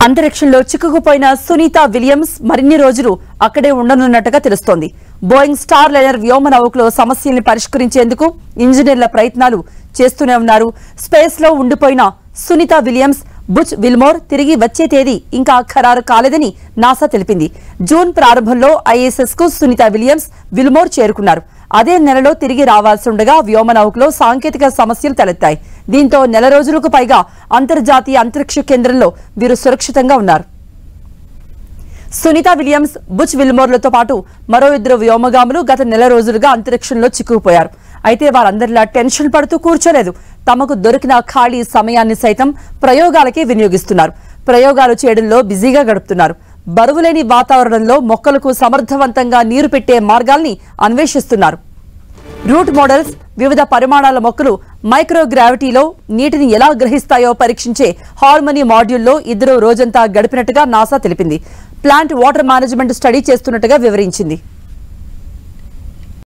అంతరిక్షంలో చిక్కుకుపోయిన సునీత విలియమ్స్ మరిన్ని రోజులు అక్కడే ఉండనున్నట్టుగా తెలుస్తోంది. బోయింగ్ స్టార్ లైనర్ వ్యోమ నౌకలో సమస్యల్ని పరిష్కరించేందుకు ఇంజనీర్ల ప్రయత్నాలు చేస్తూనే ఉన్నారు. స్పేస్ లో ఉండిపోయిన సునీత విలియమ్స్, బుచ్ విల్మోర్ తిరిగి వచ్చే తేదీ ఇంకా ఖరారు కాలేదని నాసా తెలిపింది. జూన్ ప్రారంభంలో ఐఎస్ఎస్ కు సునీత విలియమ్స్, విల్మోర్ చేరుకున్నారు. అదే నెలలో తిరిగి రావాల్సి ఉండగా వ్యోమ నౌకలో సాంకేతిక సమస్యలు తలెత్తాయి. దీంతో నెల రోజులకు పైగా అంతర్జాతీయ అంతరిక్ష కేంద్రంలో వీరు సురక్షితంగా ఉన్నారు. సునీత విలియమ్స్, బుచ్ విల్మోర్లతో పాటు మరో 2 వ్యోమగాములు గత నెల రోజులుగా అంతరిక్షంలో చిక్కుకుపోయారు. అయితే వారందరిలా టెన్షన్ పడుతూ కూర్చోలేదు. తమకు దొరికిన ఖాళీ సమయాన్ని సైతం ప్రయోగాలకే వినియోగిస్తున్నారు. ప్రయోగాలు చేయడంలో బిజీగా గడుపుతున్నారు. బరువులేని వాతావరణంలో మొక్కలకు సమర్థవంతంగా నీరు పెట్టే మార్గాల్ని అన్వేషిస్తున్నారు. రూట్ మోడల్స్, వివిధ పరిమాణాల మొక్కలు మైక్రోగ్రావిటీలో నీటిని ఎలా గ్రహిస్తాయో పరీక్షించే హార్మోనీ మాడ్యూల్లో ఇద్దరు రోజంతా గడిపినట్టుగా నాసా తెలిపింది. ప్లాంట్ వాటర్ మేనేజ్మెంట్ స్టడీ చేస్తున్నట్టుగా వివరించింది.